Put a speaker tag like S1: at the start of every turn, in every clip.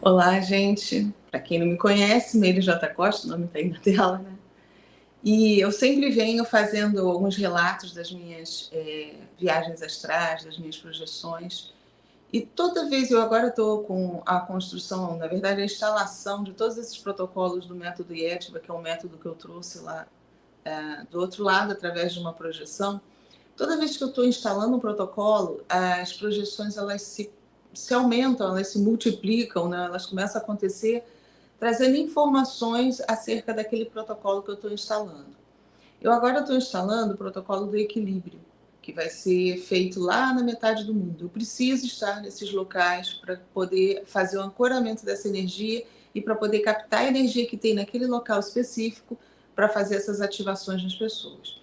S1: Olá, gente. Para quem não me conhece, Meire J. Costa, o nome está aí na tela, né? E eu sempre venho fazendo alguns relatos das minhas viagens astrais, das minhas projeções. E toda vez eu agora estou com a construção, na verdade, a instalação de todos esses protocolos do método Yetba, que é um método que eu trouxe lá do outro lado, através de uma projeção. Toda vez que eu estou instalando um protocolo, as projeções elas se aumentam, elas se multiplicam, né? Elas começam a acontecer trazendo informações acerca daquele protocolo que eu estou instalando. Eu agora estou instalando o protocolo do equilíbrio, que vai ser feito lá na metade do mundo. Eu preciso estar nesses locais para poder fazer o ancoramento dessa energia e para poder captar a energia que tem naquele local específico para fazer essas ativações nas pessoas.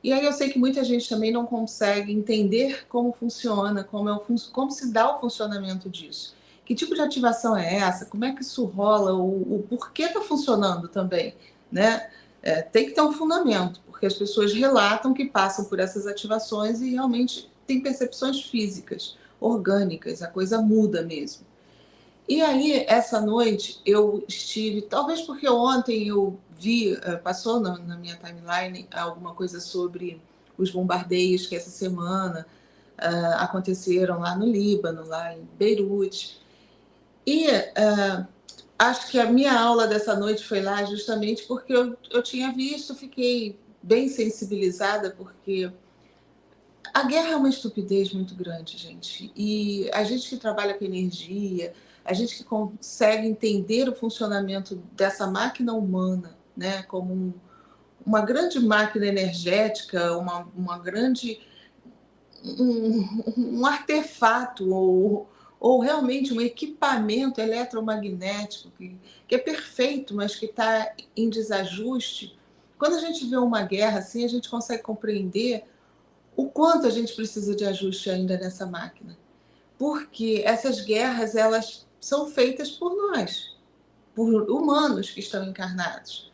S1: E aí eu sei que muita gente também não consegue entender como funciona, como se dá o funcionamento disso. Que tipo de ativação é essa? Como é que isso rola? O porquê está funcionando também, né? Tem que ter um fundamento, porque as pessoas relatam que passam por essas ativações e realmente têm percepções físicas, orgânicas, a coisa muda mesmo. E aí, essa noite, eu estive, talvez porque ontem eu vi, passou na minha timeline alguma coisa sobre os bombardeios que essa semana aconteceram lá no Líbano, lá em Beirute. E acho que a minha aula dessa noite foi lá justamente porque eu tinha visto, fiquei bem sensibilizada, porque a guerra é uma estupidez muito grande, gente. E a gente que trabalha com energia, a gente que consegue entender o funcionamento dessa máquina humana, né, como uma grande máquina energética, uma grande um artefato ou realmente um equipamento eletromagnético que é perfeito, mas que está em desajuste. Quando a gente vê uma guerra assim, a gente consegue compreender o quanto a gente precisa de ajuste ainda nessa máquina. Porque essas guerras, elas são feitas por nós, por humanos que estão encarnados.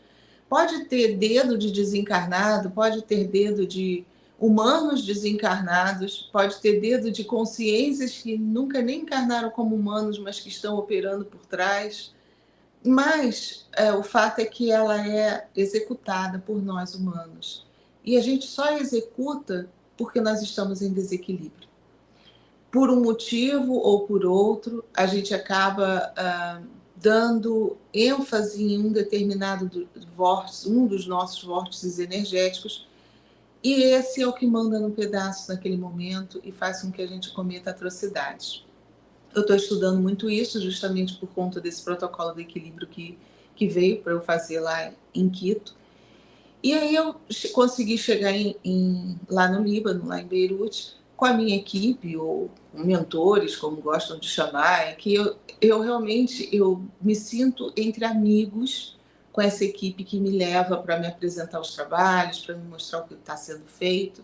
S1: Pode ter dedo de desencarnado, pode ter dedo de humanos desencarnados, pode ter dedo de consciências que nunca nem encarnaram como humanos, mas que estão operando por trás. Mas o fato é que ela é executada por nós humanos. E a gente só executa porque nós estamos em desequilíbrio. Por um motivo ou por outro, a gente acaba dando ênfase em um determinado vórtice, um dos nossos vórtices energéticos, e esse é o que manda no pedaço naquele momento e faz com que a gente cometa atrocidades. Eu estou estudando muito isso justamente por conta desse protocolo de equilíbrio que veio para eu fazer lá em Quito. E aí eu consegui chegar lá no Líbano, lá em Beirute, com a minha equipe, ou mentores, como gostam de chamar, é que eu realmente me sinto entre amigos com essa equipe que me leva para me apresentar os trabalhos, para me mostrar o que está sendo feito.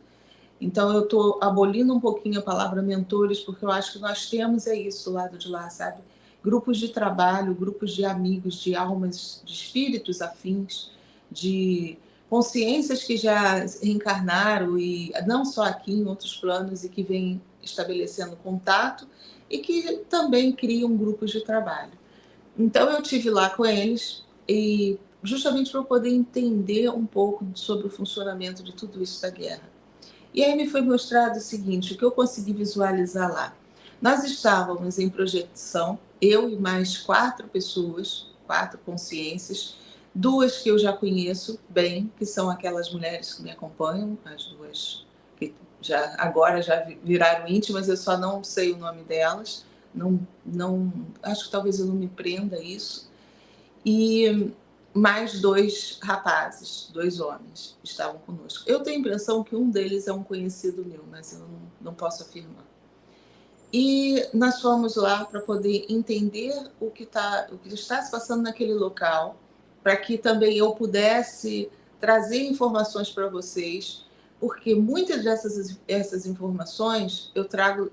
S1: Então eu estou abolindo um pouquinho a palavra mentores, porque eu acho que nós temos isso do lado de lá, sabe? Grupos de trabalho, grupos de amigos, de almas, de espíritos afins, de consciências que já reencarnaram, e não só aqui, em outros planos, e que vêm estabelecendo contato, e que também criam grupos de trabalho. Então eu tive lá com eles, e justamente para eu poder entender um pouco sobre o funcionamento de tudo isso da guerra. E aí me foi mostrado o seguinte, o que eu consegui visualizar lá. Nós estávamos em projeção, eu e mais 4 pessoas, 4 consciências, 2 que eu já conheço bem, que são aquelas mulheres que me acompanham, as 2 que agora já viraram íntimas, eu só não sei o nome delas, acho que talvez eu não me prenda a isso. E mais 2 rapazes, 2 homens, estavam conosco. Eu tenho a impressão que um deles é um conhecido meu, mas eu não posso afirmar. E nós fomos lá para poder entender o que está se passando naquele local, para que também eu pudesse trazer informações para vocês, porque muitas essas informações eu trago,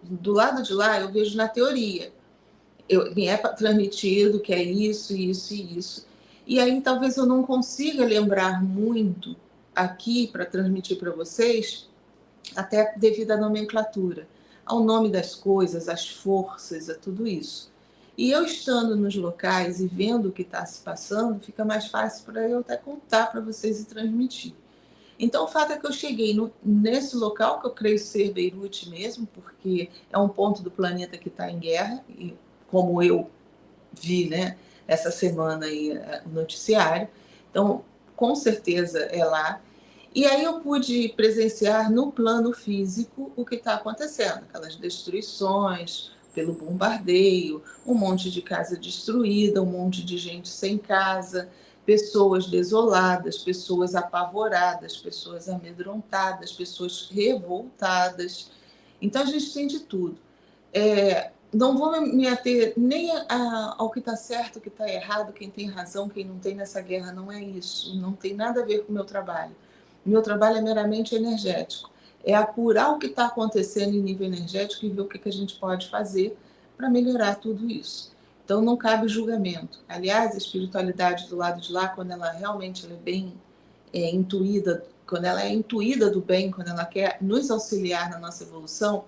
S1: do lado de lá eu vejo na teoria, me é transmitido que é isso, isso e isso. E aí talvez eu não consiga lembrar muito aqui para transmitir para vocês, até devido à nomenclatura, ao nome das coisas, às forças, a tudo isso. E eu estando nos locais e vendo o que está se passando, fica mais fácil para eu até contar para vocês e transmitir. Então, o fato é que eu cheguei nesse local, que eu creio ser Beirute mesmo, porque é um ponto do planeta que está em guerra, e como eu vi, né, essa semana aí, o noticiário. Então, com certeza é lá. E aí eu pude presenciar no plano físico o que está acontecendo, aquelas destruições pelo bombardeio, um monte de casa destruída, um monte de gente sem casa, pessoas desoladas, pessoas apavoradas, pessoas amedrontadas, pessoas revoltadas. Então a gente tem de tudo. Não vou me ater nem ao que está certo, o que está errado, quem tem razão, quem não tem nessa guerra, não é isso, não tem nada a ver com o meu trabalho. O meu trabalho é meramente energético, é apurar o que está acontecendo em nível energético e ver o que a gente pode fazer para melhorar tudo isso. Então não cabe julgamento. Aliás, a espiritualidade do lado de lá, quando ela realmente é bem intuída, quando ela é intuída do bem, quando ela quer nos auxiliar na nossa evolução,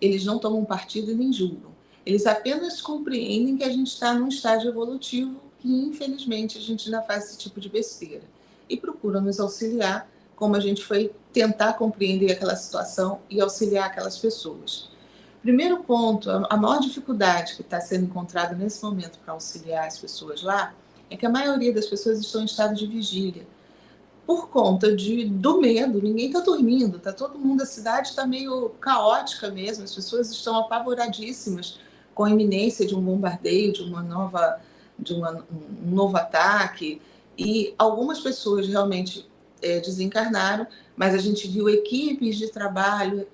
S1: eles não tomam partido e nem julgam. Eles apenas compreendem que a gente está num estágio evolutivo que, infelizmente, a gente ainda faz esse tipo de besteira. E procuram nos auxiliar, como a gente foi tentar compreender aquela situação e auxiliar aquelas pessoas. Primeiro ponto, a maior dificuldade que está sendo encontrada nesse momento para auxiliar as pessoas lá é que a maioria das pessoas estão em estado de vigília por conta do medo. Ninguém está dormindo, tá todo mundo, a cidade está meio caótica mesmo, as pessoas estão apavoradíssimas com a iminência de um bombardeio, um novo ataque, e algumas pessoas realmente desencarnaram, mas a gente viu equipes de trabalho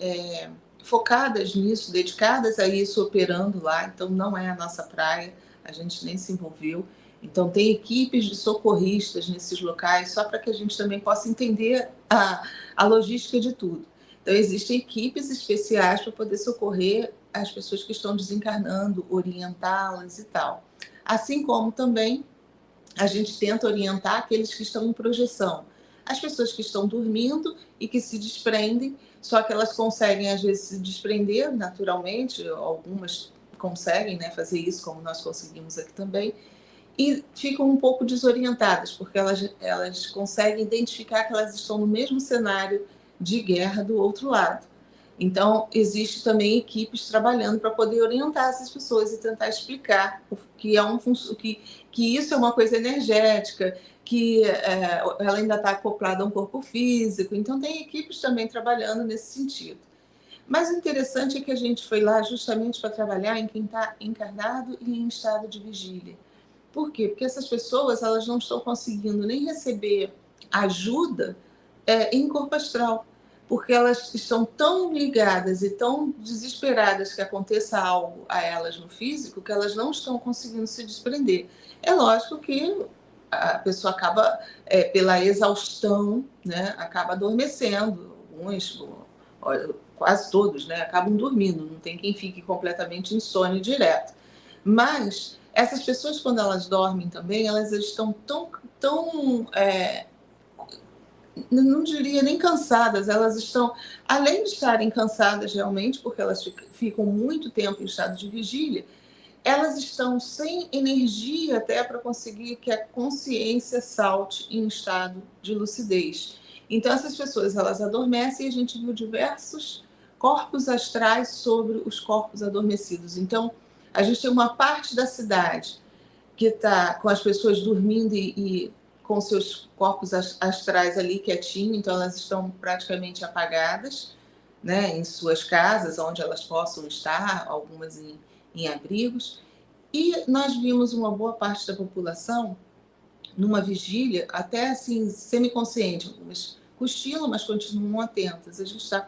S1: focadas nisso, dedicadas a isso, operando lá. Então não é a nossa praia, a gente nem se envolveu. Então, tem equipes de socorristas nesses locais, só para que a gente também possa entender a logística de tudo. Então, existem equipes especiais para poder socorrer as pessoas que estão desencarnando, orientá-las e tal. Assim como também a gente tenta orientar aqueles que estão em projeção. As pessoas que estão dormindo e que se desprendem, só que elas conseguem, às vezes, se desprender naturalmente, algumas conseguem, né, fazer isso, como nós conseguimos aqui também, e ficam um pouco desorientadas, porque elas conseguem identificar que elas estão no mesmo cenário de guerra do outro lado. Então, existe também equipes trabalhando para poder orientar essas pessoas e tentar explicar que, que isso é uma coisa energética, que ela ainda está acoplada a um corpo físico. Então, tem equipes também trabalhando nesse sentido. Mas o interessante é que a gente foi lá justamente para trabalhar em quem está encarnado e em estado de vigília. Por quê? Porque essas pessoas elas não estão conseguindo nem receber ajuda em corpo astral, porque elas estão tão ligadas e tão desesperadas que aconteça algo a elas no físico que elas não estão conseguindo se desprender. É lógico que a pessoa acaba, pela exaustão, né, acaba adormecendo. Alguns, quase todos, né, acabam dormindo, não tem quem fique completamente insone direto. Mas essas pessoas, quando elas dormem também, elas estão tão não diria nem cansadas, elas estão, além de estarem cansadas realmente, porque elas ficam muito tempo em estado de vigília, elas estão sem energia até para conseguir que a consciência salte em estado de lucidez. Então, essas pessoas, elas adormecem e a gente viu diversos corpos astrais sobre os corpos adormecidos. Então, a gente tem uma parte da cidade que está com as pessoas dormindo e com seus corpos astrais ali quietinho, então elas estão praticamente apagadas, né, em suas casas, onde elas possam estar, algumas em abrigos. E nós vimos uma boa parte da população numa vigília, até assim, semiconsciente, algumas cochilam, mas continuam atentas. A gente está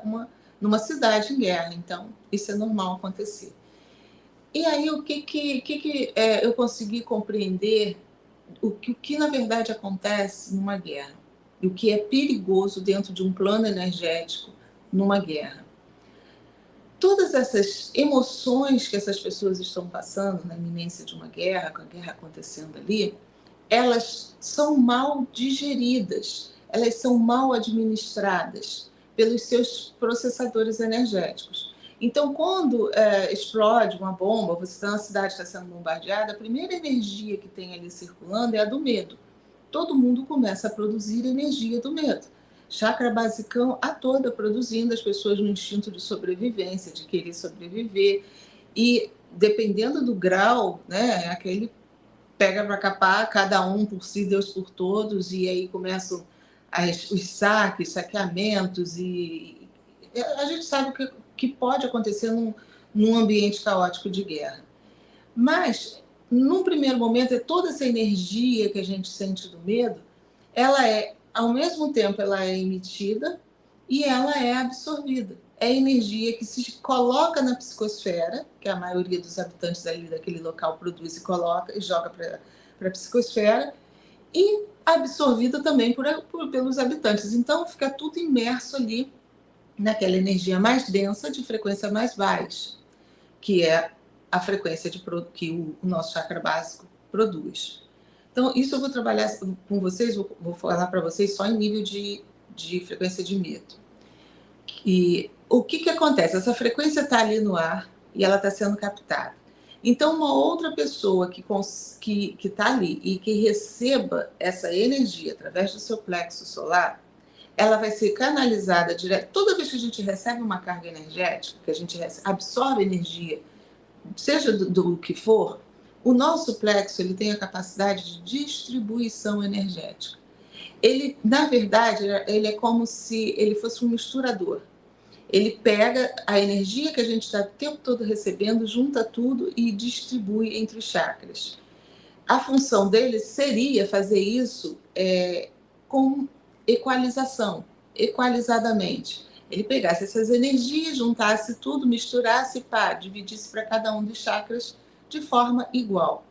S1: numa cidade em guerra, então isso é normal acontecer. E aí, o que eu consegui compreender o que na verdade acontece numa guerra, e o que é perigoso dentro de um plano energético numa guerra. Todas essas emoções que essas pessoas estão passando na iminência de uma guerra, com a guerra acontecendo ali, elas são mal digeridas, elas são mal administradas pelos seus processadores energéticos. Então, quando explode uma bomba, você está na cidade, está sendo bombardeada, a primeira energia que tem ali circulando é a do medo. Todo mundo começa a produzir energia do medo. Chakra basicão a toda produzindo, as pessoas no instinto de sobrevivência, de querer sobreviver. E dependendo do grau, né, aquele pega para capar, cada um por si, Deus por todos, e aí começam os saques, saqueamentos, e a gente sabe o que pode acontecer num ambiente caótico de guerra. Mas, num primeiro momento, toda essa energia que a gente sente do medo, ela ao mesmo tempo, ela é emitida e ela é absorvida. É energia que se coloca na psicosfera, que a maioria dos habitantes ali daquele local produz e coloca e joga para a psicosfera, e absorvida também pelos habitantes. Então, fica tudo imerso ali naquela energia mais densa, de frequência mais baixa, que é a frequência que o nosso chakra básico produz. Então, isso eu vou trabalhar com vocês, vou falar para vocês só em nível de frequência de medo. E o que acontece? Essa frequência está ali no ar e ela está sendo captada. Então, uma outra pessoa que está ali e que receba essa energia através do seu plexo solar, ela vai ser canalizada direto. Toda vez que a gente recebe uma carga energética, que a gente absorve energia, seja do que for, o nosso plexo ele tem a capacidade de distribuição energética. Ele, na verdade, ele é como se ele fosse um misturador. Ele pega a energia que a gente está o tempo todo recebendo, junta tudo e distribui entre os chakras. A função dele seria fazer isso com equalização, equalizadamente. Ele pegasse essas energias, juntasse tudo, misturasse e dividisse para cada um dos chakras de forma igual.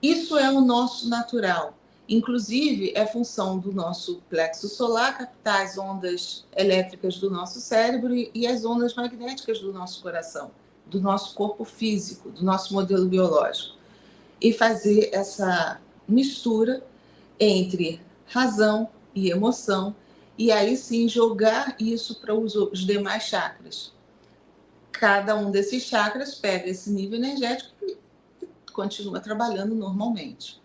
S1: Isso é o nosso natural. Inclusive, é função do nosso plexo solar captar as ondas elétricas do nosso cérebro e as ondas magnéticas do nosso coração, do nosso corpo físico, do nosso modelo biológico. E fazer essa mistura entre razão e emoção, e aí sim jogar isso para os demais chakras. Cada um desses chakras pega esse nível energético e continua trabalhando normalmente.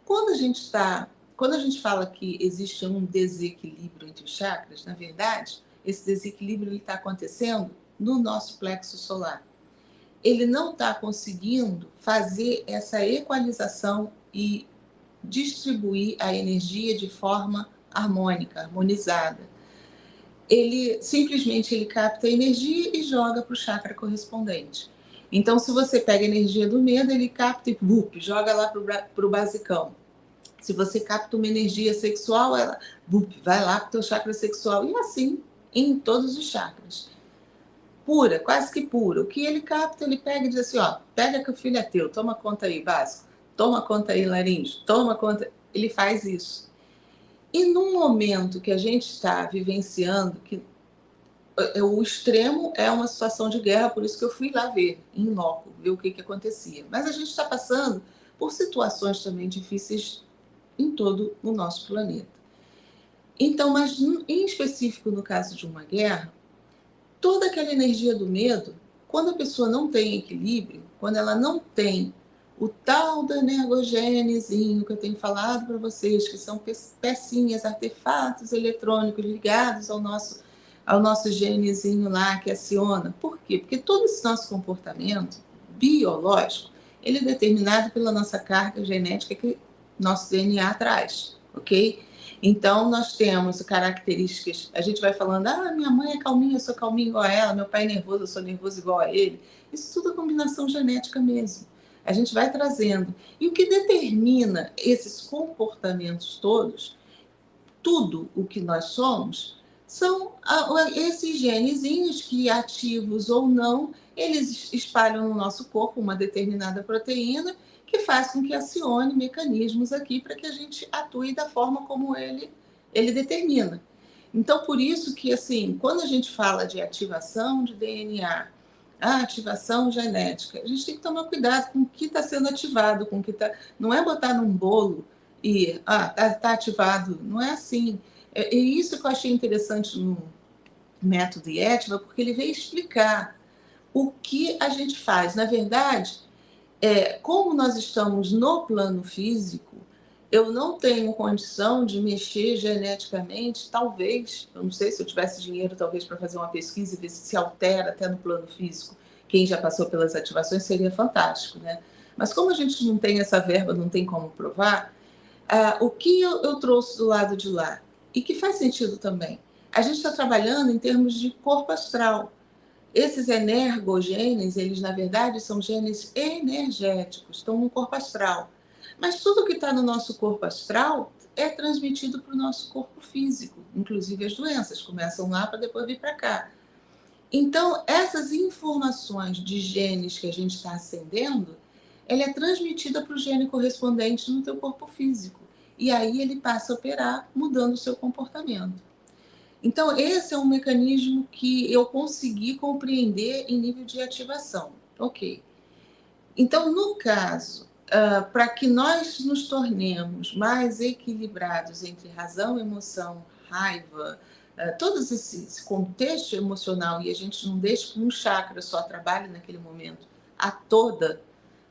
S1: Quando a gente fala que existe um desequilíbrio entre os chakras, na verdade, esse desequilíbrio está acontecendo no nosso plexo solar. Ele não está conseguindo fazer essa equalização e distribuir a energia de forma harmônica, harmonizada. Ele simplesmente capta a energia e joga para o chakra correspondente. Então, se você pega a energia do medo, ele capta e joga lá para o basicão. Se você capta uma energia sexual, ela vai lá para o teu chakra sexual. E assim, em todos os chakras. Pura, quase que pura. O que ele capta, ele pega e diz assim, pega que o filho é teu, toma conta aí, básico. Toma conta aí, laríngeo. Toma conta. Ele faz isso. E num momento que a gente está vivenciando, que o extremo é uma situação de guerra, por isso que eu fui lá ver, em loco, ver o que acontecia. Mas a gente está passando por situações também difíceis em todo o nosso planeta. Então, mas em específico no caso de uma guerra, toda aquela energia do medo, quando a pessoa não tem equilíbrio, quando ela não tem o tal da energogênezinho que eu tenho falado para vocês, que são pecinhas, artefatos eletrônicos ligados ao nosso genezinho lá que aciona. Por quê? Porque todo esse nosso comportamento biológico, ele é determinado pela nossa carga genética que nosso DNA traz, ok? Então, nós temos características, a gente vai falando, minha mãe é calminha, eu sou calminha igual a ela, meu pai é nervoso, eu sou nervoso igual a ele. Isso tudo é combinação genética mesmo. A gente vai trazendo. E o que determina esses comportamentos todos, tudo o que nós somos, são esses genezinhos que, ativos ou não, eles espalham no nosso corpo uma determinada proteína que faz com que acione mecanismos aqui para que a gente atue da forma como ele determina. Então, por isso que, assim, quando a gente fala de ativação de DNA, a ativação genética, a gente tem que tomar cuidado com o que está sendo ativado, com o que está. Não é botar num bolo e tá ativado. Não é assim. E isso que eu achei interessante no método Yetva, porque ele veio explicar o que a gente faz. Na verdade, como nós estamos no plano físico, eu não tenho condição de mexer geneticamente, talvez, eu não sei, se eu tivesse dinheiro, talvez, para fazer uma pesquisa e ver se altera até no plano físico. Quem já passou pelas ativações seria fantástico, né? Mas como a gente não tem essa verba, não tem como provar, o que eu trouxe do lado de lá, e que faz sentido também, a gente está trabalhando em termos de corpo astral. Esses energogenes, eles na verdade são genes energéticos, estão no corpo astral. Mas tudo que está no nosso corpo astral é transmitido para o nosso corpo físico, inclusive as doenças começam lá para depois vir para cá. Então, essas informações de genes que a gente está acendendo, ela é transmitida para o gene correspondente no teu corpo físico. E aí ele passa a operar, mudando o seu comportamento. Então, esse é um mecanismo que eu consegui compreender em nível de ativação. Ok. Então, no caso, para que nós nos tornemos mais equilibrados entre razão, emoção, raiva, todo esse contexto emocional, e a gente não deixa que um chakra só trabalhe naquele momento, a toda,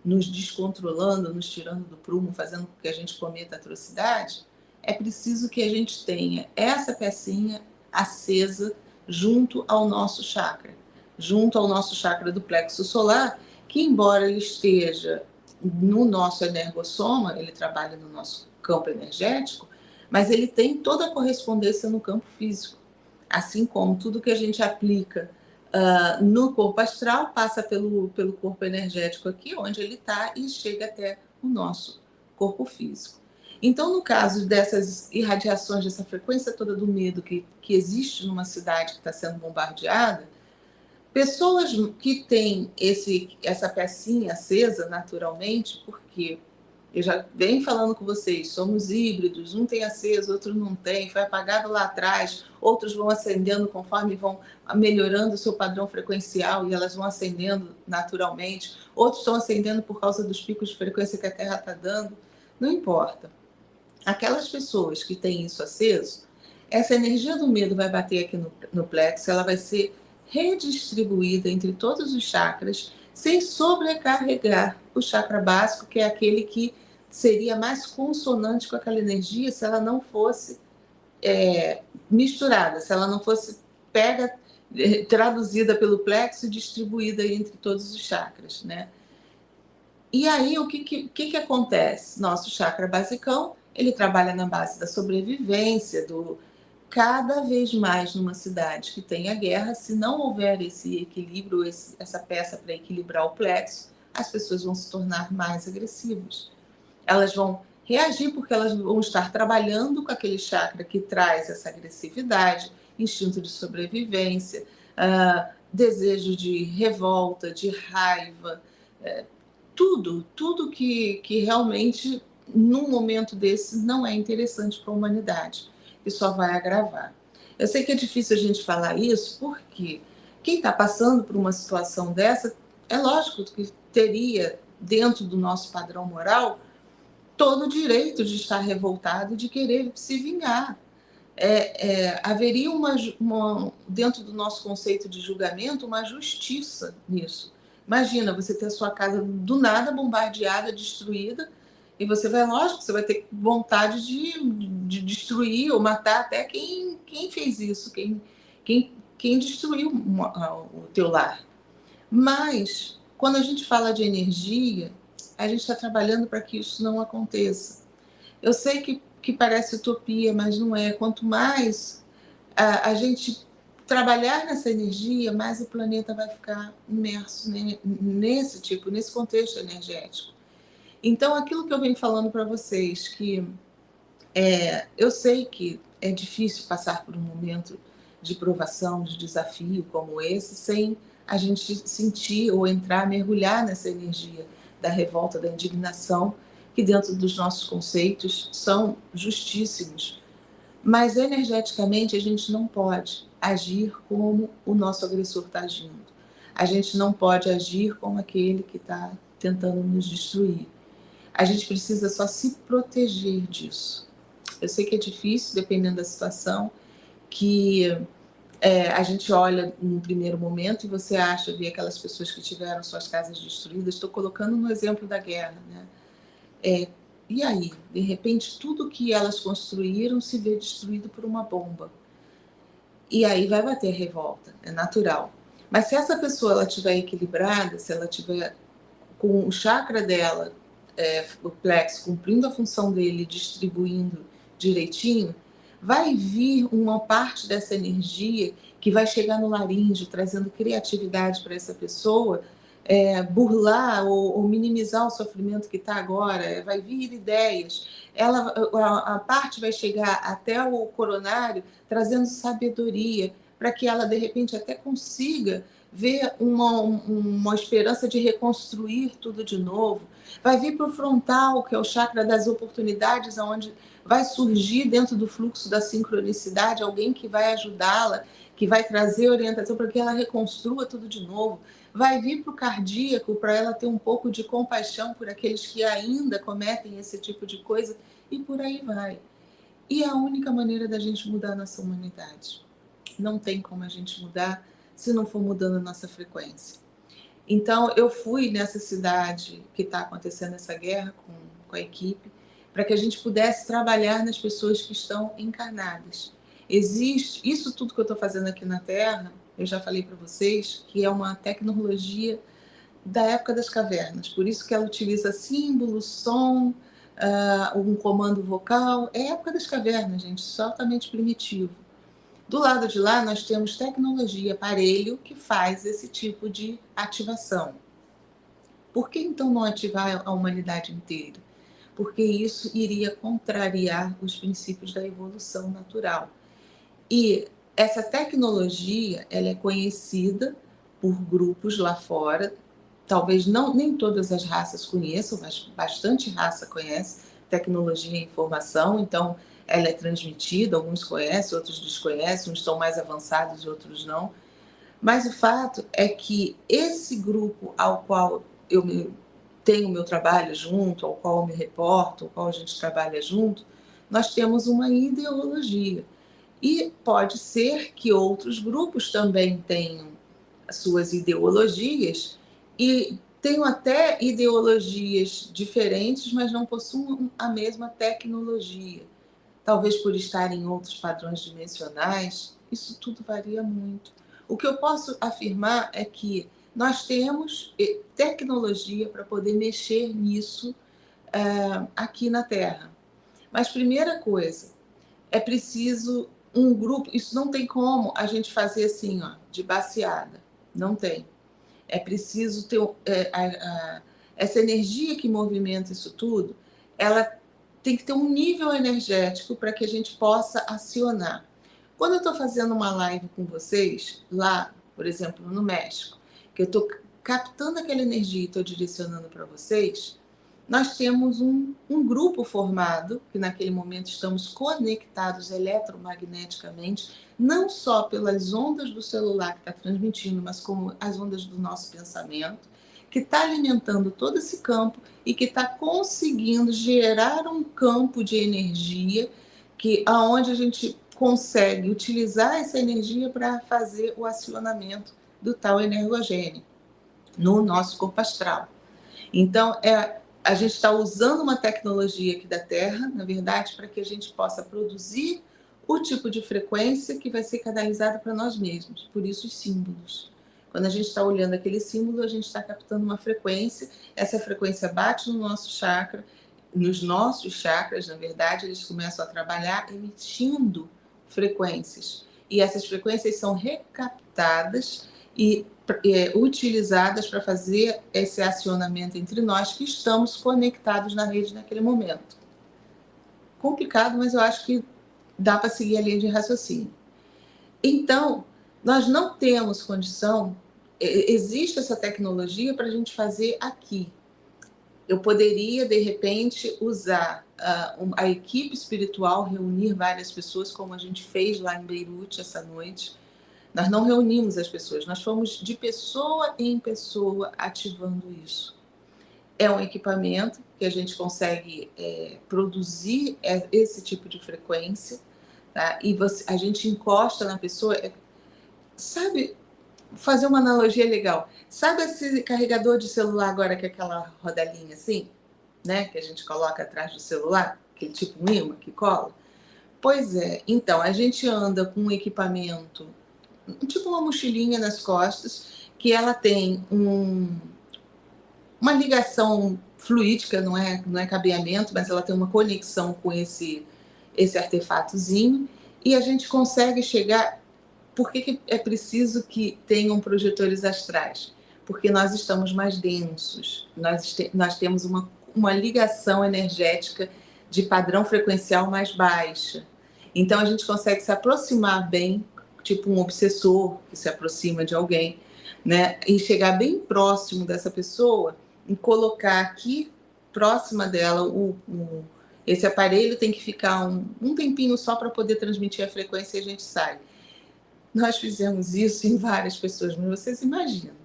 S1: nos descontrolando, nos tirando do prumo, fazendo com que a gente cometa atrocidade, é preciso que a gente tenha essa pecinha acesa junto ao nosso chakra do plexo solar, que embora ele esteja no nosso energossoma, ele trabalha no nosso campo energético, mas ele tem toda a correspondência no campo físico. Assim como tudo que a gente aplica no corpo astral passa pelo corpo energético aqui, onde ele está, e chega até o nosso corpo físico. Então, no caso dessas irradiações, dessa frequência toda do medo que existe numa cidade que está sendo bombardeada, pessoas que têm essa pecinha acesa naturalmente, porque eu já venho falando com vocês, somos híbridos, um tem aceso, outro não tem, foi apagado lá atrás, outros vão acendendo conforme vão melhorando o seu padrão frequencial e elas vão acendendo naturalmente, outros estão acendendo por causa dos picos de frequência que a Terra está dando, não importa. Aquelas pessoas que têm isso aceso, essa energia do medo vai bater aqui no plexo, ela vai ser redistribuída entre todos os chakras, sem sobrecarregar o chakra básico, que é aquele que seria mais consonante com aquela energia se ela não fosse misturada, se ela não fosse pega, traduzida pelo plexo e distribuída entre todos os chakras, né? E aí, o que acontece? Nosso chakra basicão, ele trabalha na base da sobrevivência, cada vez mais numa cidade que tenha guerra, se não houver esse equilíbrio, essa peça para equilibrar o plexo, as pessoas vão se tornar mais agressivas. Elas vão reagir porque elas vão estar trabalhando com aquele chakra que traz essa agressividade, instinto de sobrevivência, desejo de revolta, de raiva, tudo que realmente, num momento desse, não é interessante para a humanidade, e só vai agravar. Eu sei que é difícil a gente falar isso, porque quem está passando por uma situação dessa, é lógico que teria, dentro do nosso padrão moral, todo o direito de estar revoltado e de querer se vingar. Haveria dentro do nosso conceito de julgamento, uma justiça nisso. Imagina você ter a sua casa do nada bombardeada, destruída, e você vai, lógico, você vai ter vontade de destruir ou matar até quem fez isso, quem destruiu o teu lar. Mas, quando a gente fala de energia, a gente está trabalhando para que isso não aconteça. Eu sei que parece utopia, mas não é. Quanto mais a gente trabalhar nessa energia, mais o planeta vai ficar imerso nesse contexto energético. Então, aquilo que eu venho falando para vocês, que eu sei que é difícil passar por um momento de provação, de desafio como esse, sem a gente sentir ou entrar, mergulhar nessa energia da revolta, da indignação, que dentro dos nossos conceitos são justíssimos. Mas energeticamente a gente não pode agir como o nosso agressor está agindo. A gente não pode agir como aquele que está tentando nos destruir. A gente precisa só se proteger disso. Eu sei que é difícil, dependendo da situação, que A gente olha num primeiro momento e você acha, vê aquelas pessoas que tiveram suas casas destruídas, estou colocando no exemplo da guerra, né? E aí, de repente, tudo que elas construíram se vê destruído por uma bomba. E aí vai bater revolta, é natural. Mas se essa pessoa ela estiver equilibrada, se ela tiver com o chakra dela, o plexo, cumprindo a função dele, distribuindo direitinho, vai vir uma parte dessa energia que vai chegar no laríngeo, trazendo criatividade para essa pessoa, burlar ou minimizar o sofrimento que está agora, vai vir ideias. A parte vai chegar até o coronário, trazendo sabedoria, para que ela, de repente, até consiga ver uma esperança de reconstruir tudo de novo. Vai vir para o frontal, que é o chakra das oportunidades, onde vai surgir dentro do fluxo da sincronicidade alguém que vai ajudá-la, que vai trazer orientação para que ela reconstrua tudo de novo. Vai vir para o cardíaco, para ela ter um pouco de compaixão por aqueles que ainda cometem esse tipo de coisa, e por aí vai. E a única maneira da gente mudar a nossa humanidade. Não tem como a gente mudar se não for mudando a nossa frequência. Então, eu fui nessa cidade que está acontecendo essa guerra com a equipe, para que a gente pudesse trabalhar nas pessoas que estão encarnadas. Existe, isso tudo que eu estou fazendo aqui na Terra, eu já falei para vocês, que é uma tecnologia da época das cavernas, por isso que ela utiliza símbolos, som, um comando vocal, é a época das cavernas, gente, totalmente primitivo. Do lado de lá, nós temos tecnologia, aparelho que faz esse tipo de ativação. Por que então não ativar a humanidade inteira? Porque isso iria contrariar os princípios da evolução natural. E essa tecnologia, ela é conhecida por grupos lá fora, talvez não, nem todas as raças conheçam, mas bastante raça conhece tecnologia e informação, então ela é transmitida, alguns conhecem, outros desconhecem, uns estão mais avançados e outros não. Mas o fato é que esse grupo ao qual tenho meu trabalho junto, ao qual eu me reporto, ao qual a gente trabalha junto, nós temos uma ideologia. E pode ser que outros grupos também tenham as suas ideologias e tenham até ideologias diferentes, mas não possuam a mesma tecnologia. Talvez por estarem em outros padrões dimensionais, isso tudo varia muito. O que eu posso afirmar é que nós temos tecnologia para poder mexer nisso aqui na Terra. Mas primeira coisa, é preciso um grupo, isso não tem como a gente fazer assim, ó, de baseada, não tem. É preciso ter essa energia que movimenta isso tudo, ela tem que ter um nível energético para que a gente possa acionar. Quando eu estou fazendo uma live com vocês, lá, por exemplo, no México, que eu estou captando aquela energia e estou direcionando para vocês, nós temos um grupo formado, que naquele momento estamos conectados eletromagneticamente, não só pelas ondas do celular que está transmitindo, mas como as ondas do nosso pensamento, que está alimentando todo esse campo e que está conseguindo gerar um campo de energia aonde a gente consegue utilizar essa energia para fazer o acionamento do tal energogênio no nosso corpo astral. Então, a gente está usando uma tecnologia aqui da Terra, na verdade, para que a gente possa produzir o tipo de frequência que vai ser canalizada para nós mesmos, por isso os símbolos. Quando a gente está olhando aquele símbolo, a gente está captando uma frequência, essa frequência bate no nosso chakra, nos nossos chakras, na verdade, eles começam a trabalhar emitindo frequências. E essas frequências são recaptadas e utilizadas para fazer esse acionamento entre nós que estamos conectados na rede naquele momento. Complicado, mas eu acho que dá para seguir a linha de raciocínio. Então, nós não temos condição, existe essa tecnologia para a gente fazer aqui. Eu poderia, de repente, usar a equipe espiritual, reunir várias pessoas, como a gente fez lá em Beirute essa noite. Nós não reunimos as pessoas, nós fomos de pessoa em pessoa ativando isso. É um equipamento que a gente consegue produzir esse tipo de frequência, tá? E a gente encosta na pessoa, Sabe, fazer uma analogia legal. Sabe esse carregador de celular agora que é aquela rodelinha assim, né, que a gente coloca atrás do celular, aquele tipo um ímã que cola? Pois é, então, a gente anda com um equipamento, tipo uma mochilinha nas costas, que ela tem uma ligação fluídica, não é cabeamento, mas ela tem uma conexão com esse artefatozinho, e a gente consegue chegar. Por que é preciso que tenham projetores astrais? Porque nós estamos mais densos, nós temos uma ligação energética de padrão frequencial mais baixa. Então a gente consegue se aproximar bem, tipo um obsessor que se aproxima de alguém, né? E chegar bem próximo dessa pessoa e colocar aqui próxima dela esse aparelho tem que ficar um tempinho só para poder transmitir a frequência e a gente sai. Nós fizemos isso em várias pessoas, mas vocês imaginam,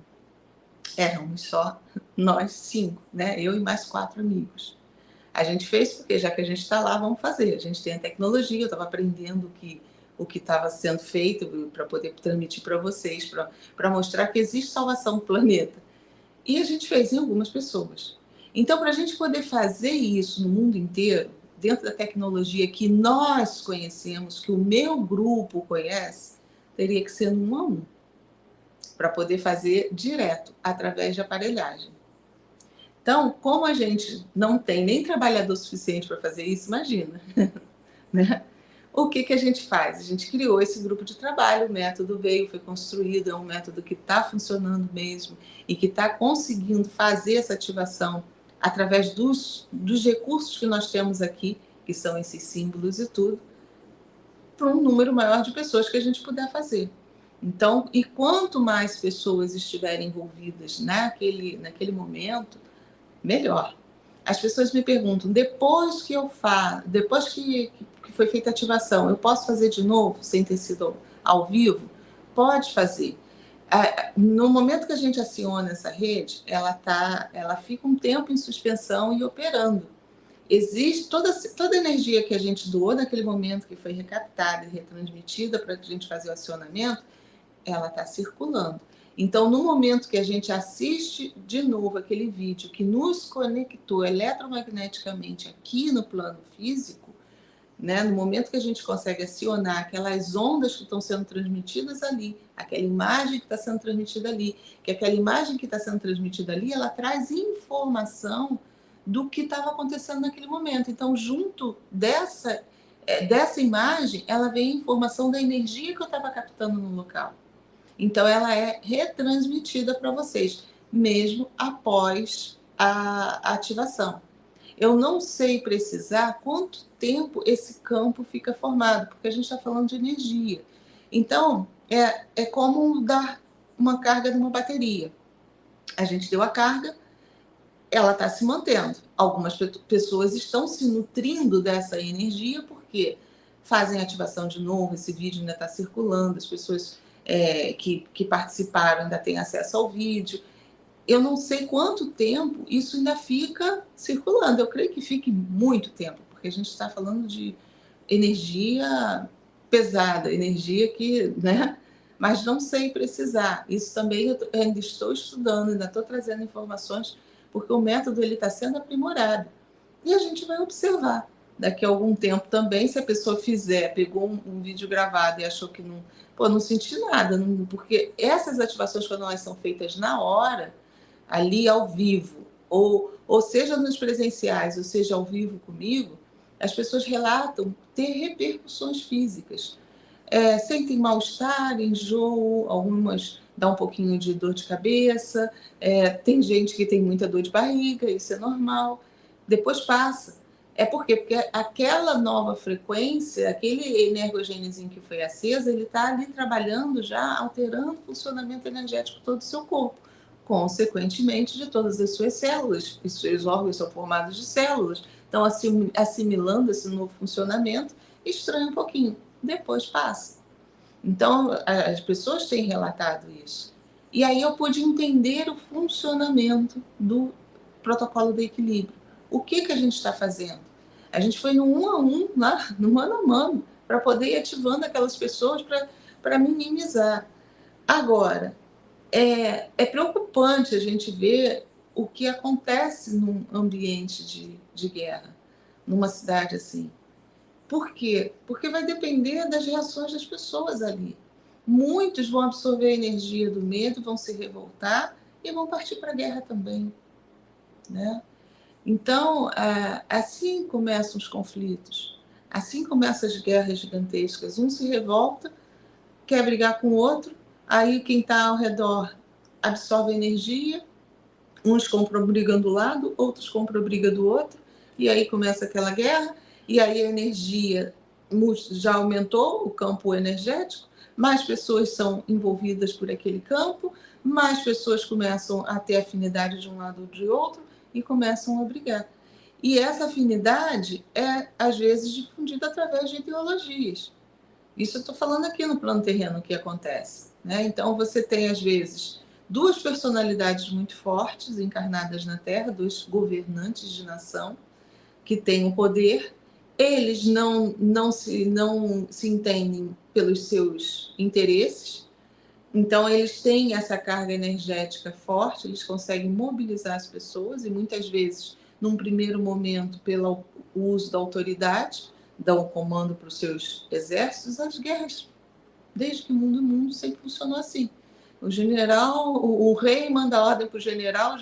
S1: éramos só nós 5, né? Eu e mais 4 amigos. A gente fez porque, já que a gente está lá, vamos fazer. A gente tem a tecnologia, eu estava aprendendo o que estava sendo feito para poder transmitir para vocês, para mostrar que existe salvação no planeta. E a gente fez em algumas pessoas. Então, para a gente poder fazer isso no mundo inteiro, dentro da tecnologia que nós conhecemos, que o meu grupo conhece, teria que ser no 1 a 1, para poder fazer direto, através de aparelhagem. Então, como a gente não tem nem trabalhador suficiente para fazer isso, imagina, né? O que a gente faz? A gente criou esse grupo de trabalho, o método veio, foi construído, é um método que está funcionando mesmo e que está conseguindo fazer essa ativação através dos recursos que nós temos aqui, que são esses símbolos e tudo, para um número maior de pessoas que a gente puder fazer. Então, e quanto mais pessoas estiverem envolvidas naquele momento, melhor. As pessoas me perguntam, depois que foi feita a ativação, eu posso fazer de novo, sem ter sido ao vivo? Pode fazer. No momento que a gente aciona essa rede, ela fica um tempo em suspensão e operando. Existe toda a energia que a gente doou naquele momento, que foi recaptada e retransmitida para a gente fazer o acionamento, ela está circulando. Então, no momento que a gente assiste de novo aquele vídeo que nos conectou eletromagneticamente aqui no plano físico, né, no momento que a gente consegue acionar aquelas ondas que estão sendo transmitidas ali, aquela imagem que está sendo transmitida ali, que aquela imagem que está sendo transmitida ali, ela traz informação do que estava acontecendo naquele momento. Então, junto dessa imagem, ela vem a informação da energia que eu estava captando no local. Então, ela é retransmitida para vocês, mesmo após a ativação. Eu não sei precisar quanto tempo esse campo fica formado, porque a gente está falando de energia. Então, é como dar uma carga numa bateria. A gente deu a carga, ela está se mantendo. Algumas pessoas estão se nutrindo dessa energia porque fazem ativação de novo, esse vídeo ainda está circulando, as pessoas que participaram ainda têm acesso ao vídeo. Eu não sei quanto tempo isso ainda fica circulando. Eu creio que fique muito tempo, porque a gente está falando de energia pesada, energia que, né? Mas não sei precisar. Isso também eu ainda estou estudando, ainda estou trazendo informações, porque o método está sendo aprimorado. E a gente vai observar. Daqui a algum tempo também, se a pessoa pegou um vídeo gravado e achou que não senti nada, porque essas ativações, quando elas são feitas na hora, ali ao vivo, ou seja nos presenciais, ou seja ao vivo comigo, as pessoas relatam ter repercussões físicas. Sentem mal-estar, enjoo, algumas dá um pouquinho de dor de cabeça, tem gente que tem muita dor de barriga, isso é normal, depois passa. Por quê? Porque aquela nova frequência, aquele energogênezinho que foi acesa, ele está ali trabalhando já, alterando o funcionamento energético de todo o seu corpo, consequentemente de todas as suas células, e seus órgãos são formados de células, então assimilando esse novo funcionamento, estranha um pouquinho, depois passa. Então, as pessoas têm relatado isso. E aí eu pude entender o funcionamento do protocolo de equilíbrio. O que a gente está fazendo? A gente foi no 1 a 1, no mano a mano, para poder ir ativando aquelas pessoas para minimizar. Agora, é preocupante a gente ver o que acontece num ambiente de guerra, numa cidade assim. Por quê? Porque vai depender das reações das pessoas ali. Muitos vão absorver a energia do medo, vão se revoltar e vão partir para a guerra também, né? Então, assim começam os conflitos, assim começam as guerras gigantescas. Um se revolta, quer brigar com o outro, aí quem está ao redor absorve energia, uns compram briga do lado, outros compram briga do outro, e aí começa aquela guerra, e aí a energia já aumentou, o campo energético, mais pessoas são envolvidas por aquele campo, mais pessoas começam a ter afinidade de um lado ou de outro e começam a brigar. E essa afinidade é, às vezes, difundida através de ideologias. Isso eu estou falando aqui no plano terreno que acontece, né? Então você tem, às vezes, duas personalidades muito fortes encarnadas na Terra, dois governantes de nação que têm o poder. Eles não se entendem pelos seus interesses, então eles têm essa carga energética forte, eles conseguem mobilizar as pessoas e muitas vezes, num primeiro momento, pelo uso da autoridade, dão o comando para os seus exércitos. As guerras, desde que o mundo sempre funcionou assim. O general, o rei manda ordem para o general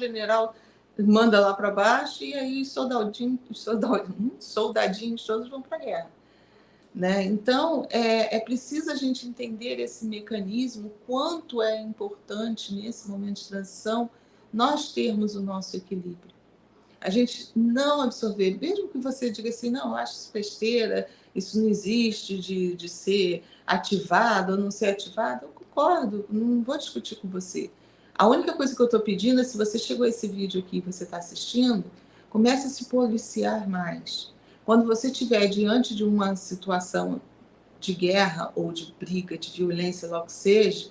S1: manda lá para baixo e aí soldadinhos todos vão para a guerra. Né? Então, é preciso a gente entender esse mecanismo, quanto é importante nesse momento de transição nós termos o nosso equilíbrio. A gente não absorver, mesmo que você diga assim, não, eu acho isso besteira, isso não existe de ser ativado ou não ser ativado, eu concordo, não vou discutir com você. A única coisa que eu estou pedindo é, se você chegou a esse vídeo aqui e você está assistindo, comece a se policiar mais. Quando você estiver diante de uma situação de guerra ou de briga, de violência, logo que seja,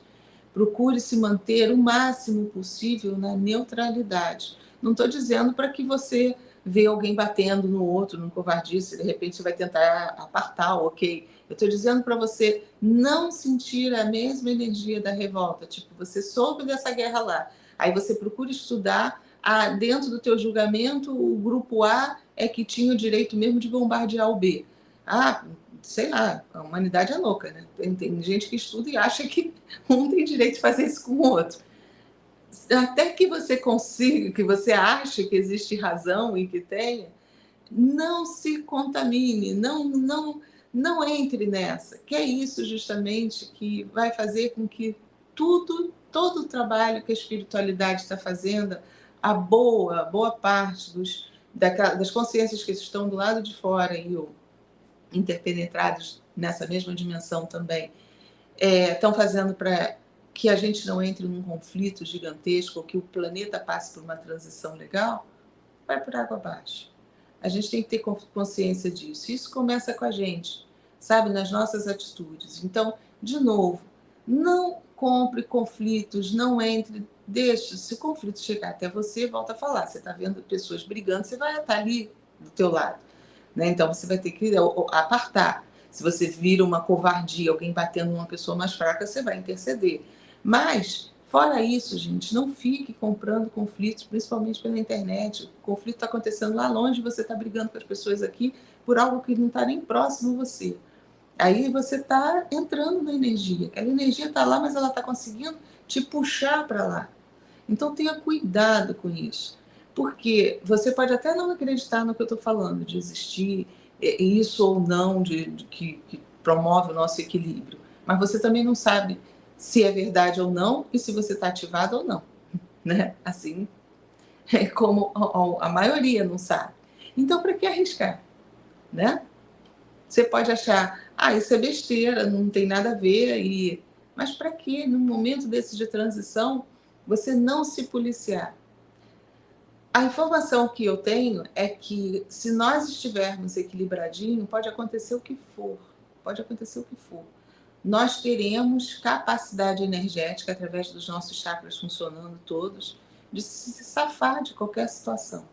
S1: procure se manter o máximo possível na neutralidade. Não estou dizendo para que você vê alguém batendo no outro, no covardice, de repente você vai tentar apartar, ok. Eu estou dizendo para você não sentir a mesma energia da revolta. Tipo, você soube dessa guerra lá, aí você procura estudar, dentro do teu julgamento, o grupo A é que tinha o direito mesmo de bombardear o B. Sei lá, a humanidade é louca, né? Tem gente que estuda e acha que um tem direito de fazer isso com o outro. Até que você consiga, que você ache que existe razão e que tenha, não se contamine, não entre nessa. Que é isso justamente que vai fazer com que todo o trabalho que a espiritualidade está fazendo, a boa parte das consciências que estão do lado de fora e interpenetrados nessa mesma dimensão também, estão fazendo para que a gente não entre num conflito gigantesco, ou que o planeta passe por uma transição legal, vai por água abaixo. A gente tem que ter consciência disso. Isso começa com a gente, sabe, nas nossas atitudes. Então, de novo, não compre conflitos, não entre, deixe. Se o conflito chegar até você, volta a falar. Você está vendo pessoas brigando, você vai estar ali do teu lado, né? Então, você vai ter que apartar. Se você vira uma covardia, alguém batendo numa pessoa mais fraca, você vai interceder. Mas, fora isso, gente, não fique comprando conflitos, principalmente pela internet. O conflito está acontecendo lá longe, você está brigando com as pessoas aqui por algo que não está nem próximo a você. Aí você está entrando na energia. Aquela energia está lá, mas ela está conseguindo te puxar para lá. Então tenha cuidado com isso. Porque você pode até não acreditar no que eu estou falando, de existir isso ou não, que promove o nosso equilíbrio. Mas você também não sabe se é verdade ou não e se você está ativado ou não. Né? Assim, é como a maioria não sabe. Então, para que arriscar? Né? Você pode achar, isso é besteira, não tem nada a ver, mas para que, num momento desse de transição, você não se policiar? A informação que eu tenho é que, se nós estivermos equilibradinho, pode acontecer o que for, pode acontecer o que for. Nós teremos capacidade energética, através dos nossos chakras funcionando todos, de se safar de qualquer situação.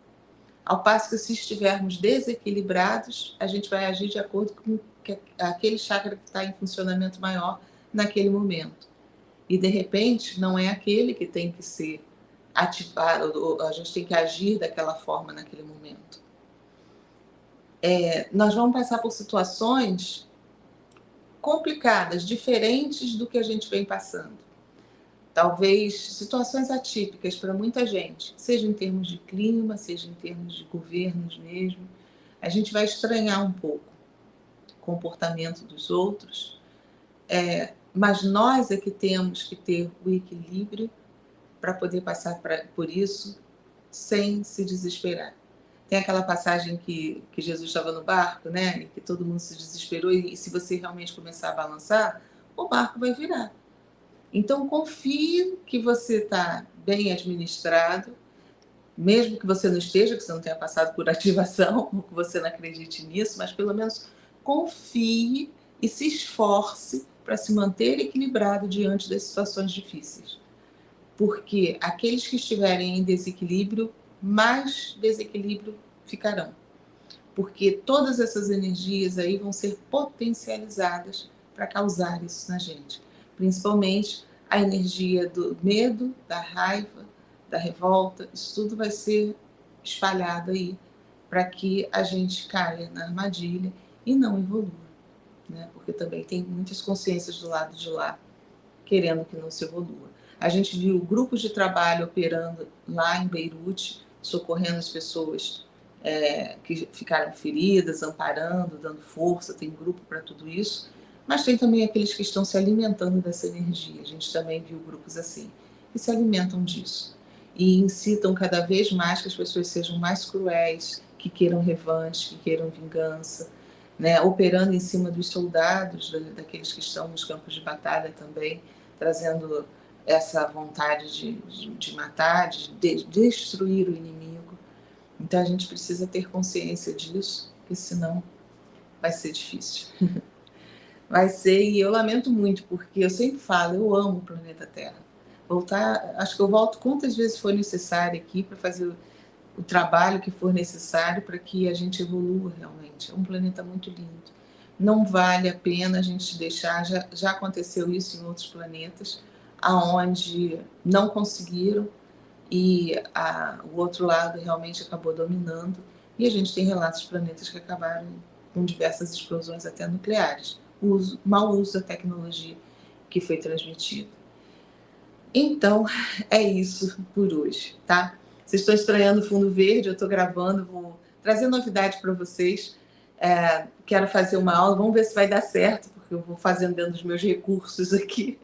S1: Ao passo que, se estivermos desequilibrados, a gente vai agir de acordo com aquele chakra que está em funcionamento maior naquele momento. e de repente não é aquele que tem que ser ativado, ou a gente tem que agir daquela forma naquele momento. Nós vamos passar por situações complicadas, diferentes do que a gente vem passando. Talvez situações atípicas para muita gente, seja em termos de clima, seja em termos de governos mesmo. A gente vai estranhar um pouco o comportamento dos outros, mas nós é que temos que ter o equilíbrio para poder passar por isso sem se desesperar. Tem aquela passagem que Jesus estava no barco, né? E que todo mundo se desesperou, e se você realmente começar a balançar, o barco vai virar. Então, confie que você está bem administrado, mesmo que você não esteja, que você não tenha passado por ativação, ou que você não acredite nisso, mas pelo menos confie e se esforce para se manter equilibrado diante das situações difíceis. Porque aqueles que estiverem em desequilíbrio, mais desequilíbrio ficarão. Porque todas essas energias aí vão ser potencializadas para causar isso na gente. Principalmente a energia do medo, da raiva, da revolta, isso tudo vai ser espalhado aí para que a gente caia na armadilha e não evolua, né? Porque também tem muitas consciências do lado de lá querendo que não se evolua. A gente viu grupos de trabalho operando lá em Beirute, socorrendo as pessoas que ficaram feridas, amparando, dando força, tem grupo para tudo isso, mas tem também aqueles que estão se alimentando dessa energia. A gente também viu grupos assim, que se alimentam disso e incitam cada vez mais que as pessoas sejam mais cruéis, que queiram revanche, que queiram vingança, né? Operando em cima dos soldados, daqueles que estão nos campos de batalha também, trazendo essa vontade de matar, de destruir o inimigo. Então a gente precisa ter consciência disso, porque senão vai ser difícil. Vai ser, e eu lamento muito, porque eu sempre falo, eu amo o planeta Terra. Acho que eu volto quantas vezes for necessário aqui para fazer o trabalho que for necessário para que a gente evolua realmente. É um planeta muito lindo. Não vale a pena a gente deixar, já aconteceu isso em outros planetas, aonde não conseguiram e o outro lado realmente acabou dominando, e a gente tem relatos de planetas que acabaram com diversas explosões até nucleares, mau uso da tecnologia que foi transmitida. Então, é isso por hoje, tá? Vocês estão estranhando o fundo verde, eu estou gravando, vou trazer novidade para vocês. Quero fazer uma aula, vamos ver se vai dar certo, porque eu vou fazendo dentro dos meus recursos aqui.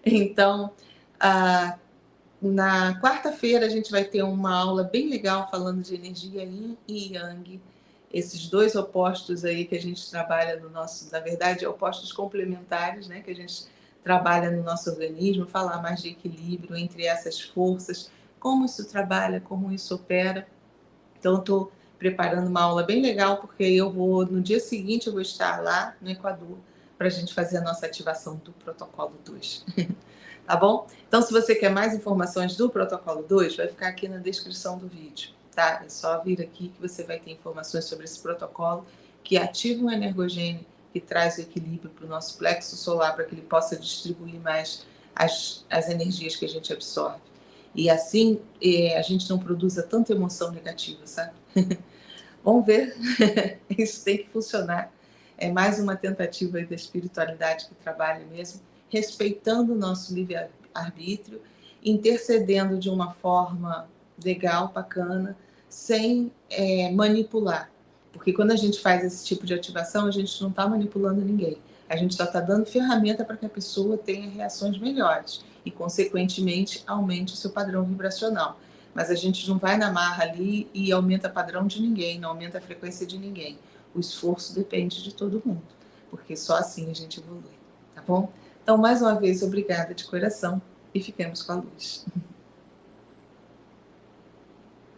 S1: Então, na quarta-feira a gente vai ter uma aula bem legal falando de energia Yin e Yang, esses dois opostos aí que a gente trabalha no nosso, na verdade, opostos complementares, né, que a gente trabalha no nosso organismo, falar mais de equilíbrio entre essas forças, como isso trabalha, como isso opera. Então, eu estou preparando uma aula bem legal, porque no dia seguinte eu vou estar lá no Equador para a gente fazer a nossa ativação do protocolo 2. Tá bom? Então, se você quer mais informações do protocolo 2, vai ficar aqui na descrição do vídeo, tá? É só vir aqui que você vai ter informações sobre esse protocolo que ativa um energogênio que traz o equilíbrio para o nosso plexo solar, para que ele possa distribuir mais as energias que a gente absorve. E assim, a gente não produza tanta emoção negativa, sabe? Vamos ver. Isso tem que funcionar. É mais uma tentativa da espiritualidade que trabalha mesmo, respeitando o nosso livre-arbítrio, intercedendo de uma forma legal, bacana, sem manipular. Porque quando a gente faz esse tipo de ativação, a gente não está manipulando ninguém. A gente só está dando ferramenta para que a pessoa tenha reações melhores e, consequentemente, aumente o seu padrão vibracional. Mas a gente não vai na marra ali e aumenta o padrão de ninguém, não aumenta a frequência de ninguém. O esforço depende de todo mundo, porque só assim a gente evolui, tá bom? Então, mais uma vez, obrigada de coração e fiquemos com a luz.